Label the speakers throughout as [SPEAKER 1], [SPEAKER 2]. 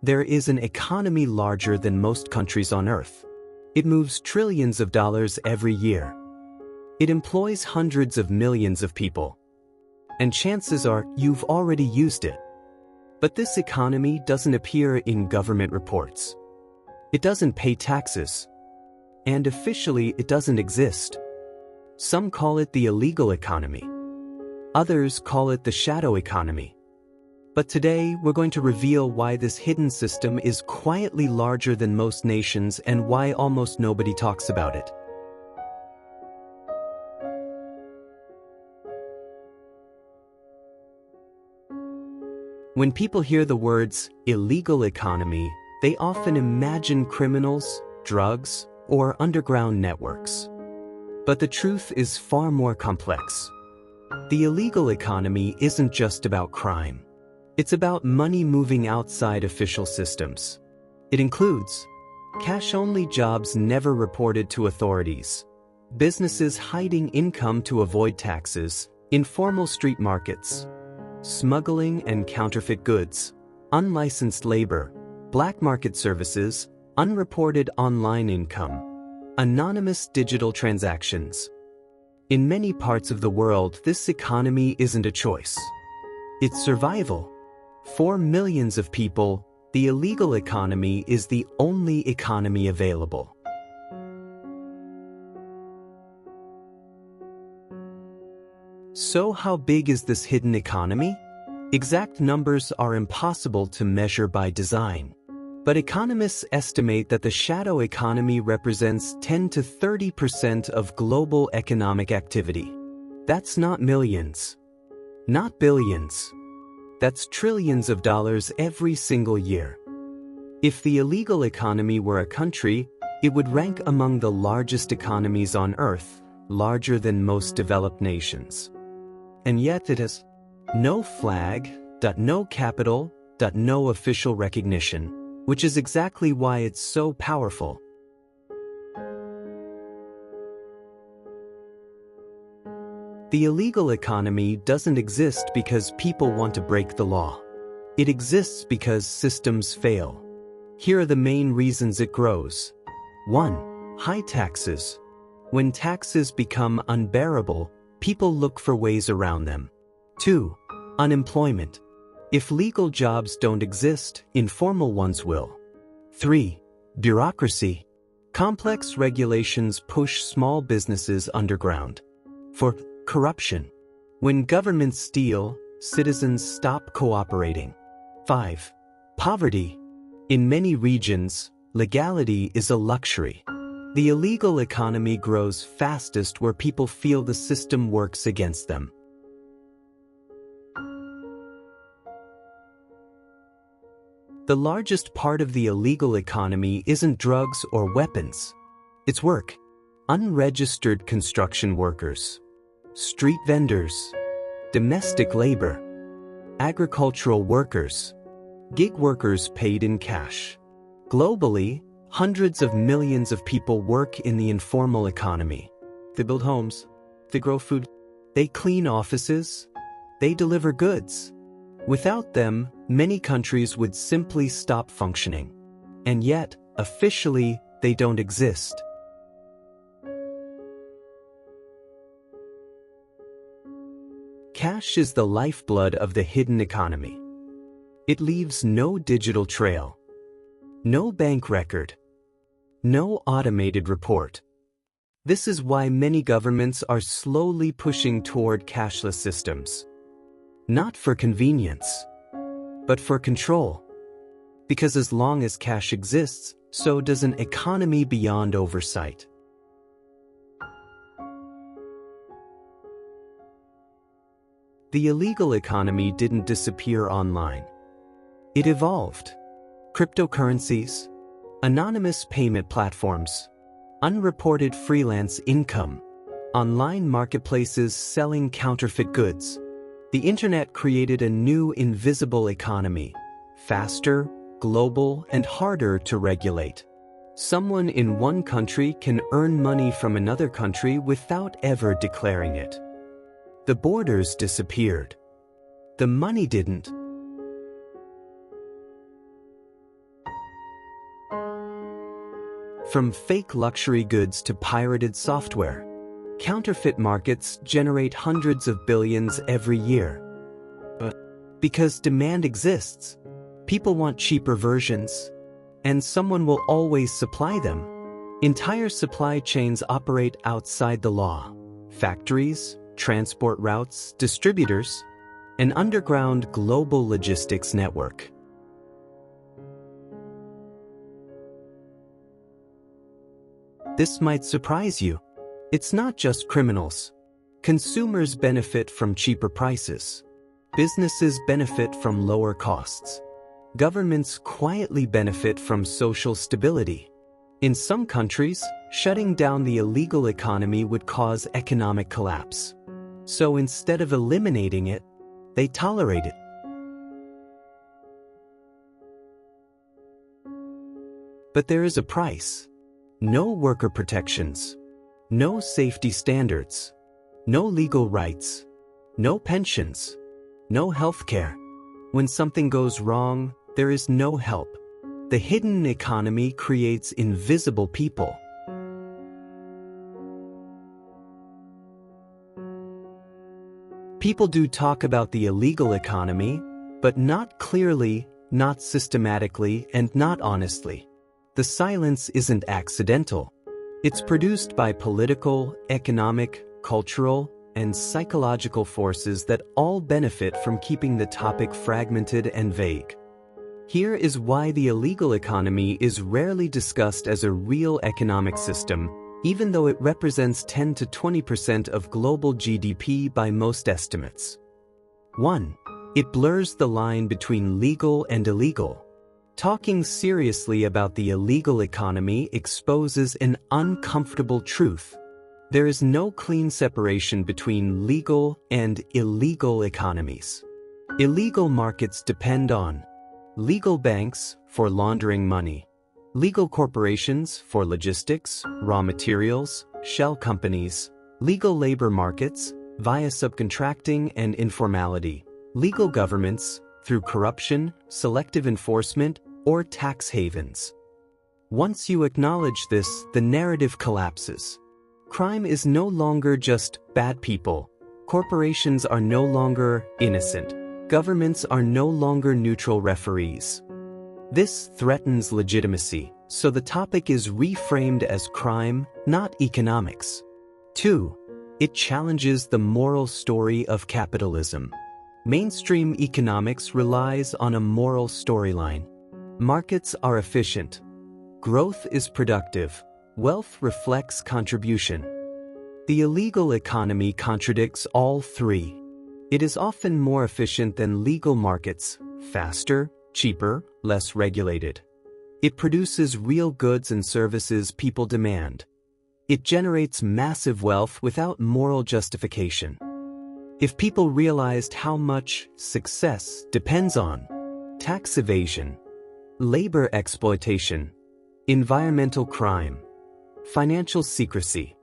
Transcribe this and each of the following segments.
[SPEAKER 1] There is an economy larger than most countries on Earth. It moves trillions of dollars every year. It employs hundreds of millions of people. And chances are you've already used it. But this economy doesn't appear in government reports. It doesn't pay taxes. And officially, it doesn't exist. Some call it the illegal economy. Others call it the shadow economy. But today, we're going to reveal why this hidden system is quietly larger than most nations and why almost nobody talks about it. When people hear the words illegal economy, they often imagine criminals, drugs, or underground networks. But the truth is far more complex. The illegal economy isn't just about crime. It's about money moving outside official systems. It includes cash-only jobs never reported to authorities, businesses hiding income to avoid taxes, informal street markets, smuggling and counterfeit goods, unlicensed labor, black market services, unreported online income, anonymous digital transactions. In many parts of the world, this economy isn't a choice. It's survival. For millions of people, the illegal economy is the only economy available. So how big is this hidden economy? Exact numbers are impossible to measure by design. But economists estimate that the shadow economy represents 10 to 30% of global economic activity. That's not millions, not billions. That's trillions of dollars every single year. If the illegal economy were a country, it would rank among the largest economies on Earth, larger than most developed nations. And yet it has no flag, no capital, no official recognition, which is exactly why it's so powerful. The illegal economy doesn't exist because people want to break the law. It exists because systems fail. Here are the main reasons it grows. 1. High taxes. When taxes become unbearable, people look for ways around them. 2. Unemployment. If legal jobs don't exist, informal ones will. 3. Bureaucracy. Complex regulations push small businesses underground. 4. Corruption. When governments steal, citizens stop cooperating. 5. Poverty. In many regions, legality is a luxury. The illegal economy grows fastest where people feel the system works against them. The largest part of the illegal economy isn't drugs or weapons. It's work. Unregistered construction workers, street vendors, domestic labor, agricultural workers, gig workers paid in cash. Globally, hundreds of millions of people work in the informal economy. They build homes, they grow food, they clean offices, they deliver goods. Without them, many countries would simply stop functioning. And yet, officially, they don't exist. Cash is the lifeblood of the hidden economy. It leaves no digital trail, no bank record, no automated report. This is why many governments are slowly pushing toward cashless systems. Not for convenience, but for control. Because as long as cash exists, so does an economy beyond oversight. The illegal economy didn't disappear online. It evolved. Cryptocurrencies, anonymous payment platforms, unreported freelance income, online marketplaces selling counterfeit goods. The internet created a new invisible economy, faster, global, and harder to regulate. Someone in one country can earn money from another country without ever declaring it. The borders disappeared. The money didn't. From fake luxury goods to pirated software, counterfeit markets generate hundreds of billions every year. But because demand exists, people want cheaper versions, and someone will always supply them. Entire supply chains operate outside the law. Factories, transport routes, distributors, an underground global logistics network. This might surprise you. It's not just criminals. Consumers benefit from cheaper prices. Businesses benefit from lower costs. Governments quietly benefit from social stability. In some countries, shutting down the illegal economy would cause economic collapse. So instead of eliminating it, they tolerate it. But there is a price. No worker protections. No safety standards. No legal rights. No pensions. No health care. When something goes wrong, there is no help. The hidden economy creates invisible people. People do talk about the illegal economy, but not clearly, not systematically, and not honestly. The silence isn't accidental. It's produced by political, economic, cultural, and psychological forces that all benefit from keeping the topic fragmented and vague. Here is why the illegal economy is rarely discussed as a real economic system, even though it represents 10 to 20% of global GDP by most estimates. 1. It blurs the line between legal and illegal. Talking seriously about the illegal economy exposes an uncomfortable truth. There is no clean separation between legal and illegal economies. Illegal markets depend on legal banks for laundering money, legal corporations for logistics, raw materials, shell companies, legal labor markets via subcontracting and informality, legal governments through corruption, selective enforcement, or tax havens. Once you acknowledge this, the narrative collapses. Crime is no longer just bad people. Corporations are no longer innocent. Governments are no longer neutral referees. This threatens legitimacy, so the topic is reframed as crime, not economics. 2. It challenges the moral story of capitalism. Mainstream economics relies on a moral storyline. Markets are efficient. Growth is productive. Wealth reflects contribution. The illegal economy contradicts all three. It is often more efficient than legal markets, faster, cheaper, less regulated. It produces real goods and services people demand. It generates massive wealth without moral justification. If people realized how much success depends on tax evasion, labor exploitation, environmental crime, financial secrecy,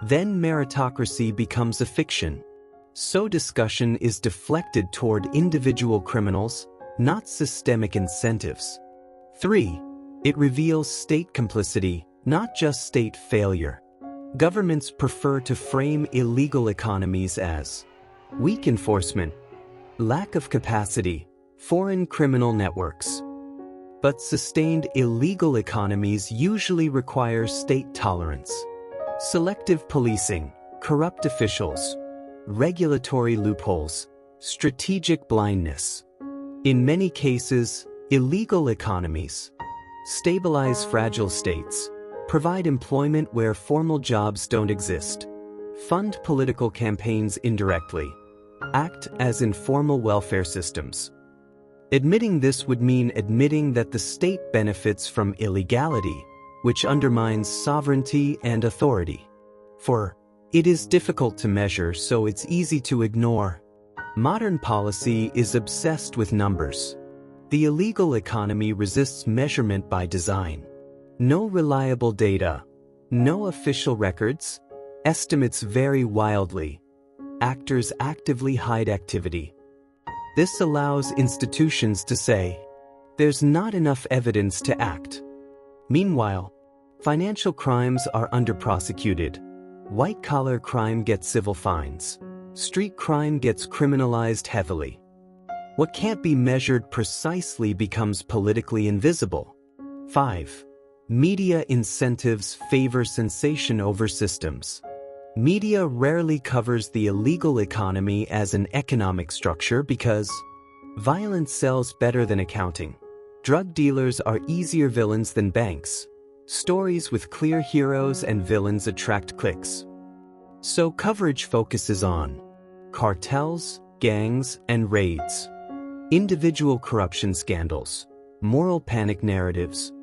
[SPEAKER 1] then meritocracy becomes a fiction. So discussion is deflected toward individual criminals, not systemic incentives. 3. It reveals state complicity, not just state failure. Governments prefer to frame illegal economies as weak enforcement, lack of capacity, foreign criminal networks. But sustained illegal economies usually require state tolerance, selective policing, corrupt officials, regulatory loopholes, strategic blindness. In many cases, illegal economies stabilize fragile states, provide employment where formal jobs don't exist, fund political campaigns indirectly, act as informal welfare systems. Admitting this would mean admitting that the state benefits from illegality, which undermines sovereignty and authority. For it is difficult to measure, so it's easy to ignore. Modern policy is obsessed with numbers. The illegal economy resists measurement by design. No reliable data, no official records, estimates vary wildly. Actors actively hide activity. This allows institutions to say, there's not enough evidence to act. Meanwhile, Financial crimes are under-prosecuted. White-collar crime gets civil fines. Street crime gets criminalized heavily. What can't be measured precisely becomes politically invisible. 5. Media incentives favor sensation over systems. Media rarely covers the illegal economy as an economic structure because violence sells better than accounting. Drug dealers are easier villains than banks. Stories with clear heroes and villains attract clicks. So coverage focuses on cartels, gangs, and raids, individual corruption scandals, moral panic narratives,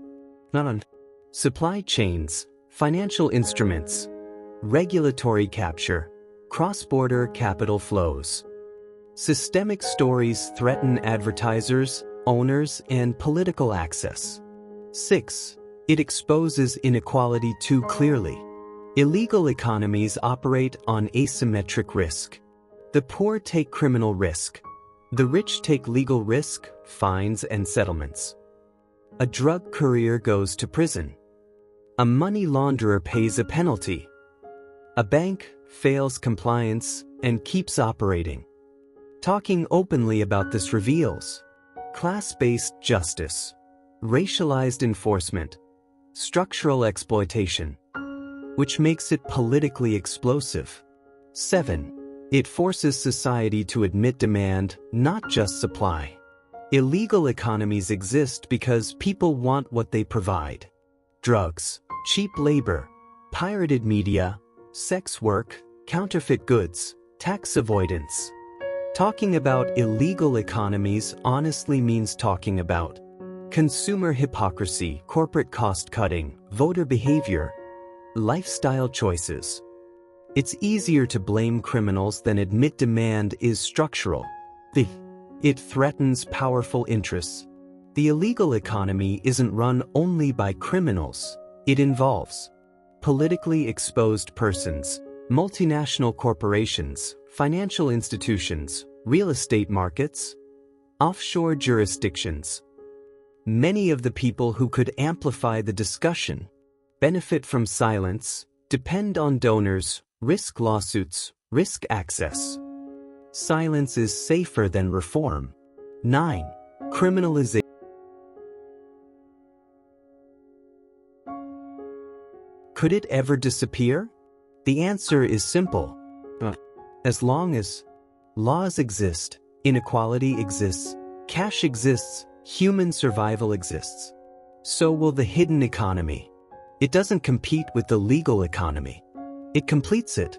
[SPEAKER 1] not on supply chains, financial instruments, regulatory capture, cross-border capital flows. Systemic stories threaten advertisers, owners, and political access. 6. It exposes inequality too clearly. Illegal economies operate on asymmetric risk. The poor take criminal risk. The rich take legal risk, fines, and settlements. A drug courier goes to prison. A money launderer pays a penalty. A bank fails compliance and keeps operating. Talking openly about this reveals class-based justice, racialized enforcement, structural exploitation, which makes it politically explosive. 7. It forces society to admit demand, not just supply. Illegal economies exist because people want what they provide. Drugs, cheap labor, pirated media, sex work, counterfeit goods, tax avoidance. Talking about illegal economies honestly means talking about consumer hypocrisy, corporate cost-cutting, voter behavior, lifestyle choices. It's easier to blame criminals than admit demand is structural. It threatens powerful interests. The illegal economy isn't run only by criminals. It involves politically exposed persons, multinational corporations, financial institutions, real estate markets, offshore jurisdictions. Many of the people who could amplify the discussion benefit from silence, depend on donors, risk lawsuits, risk access. Silence is safer than reform. 9. Criminalization. Could it ever disappear? The answer is simple. As long as laws exist, inequality exists, cash exists, human survival exists. So will the hidden economy. It doesn't compete with the legal economy. It completes it.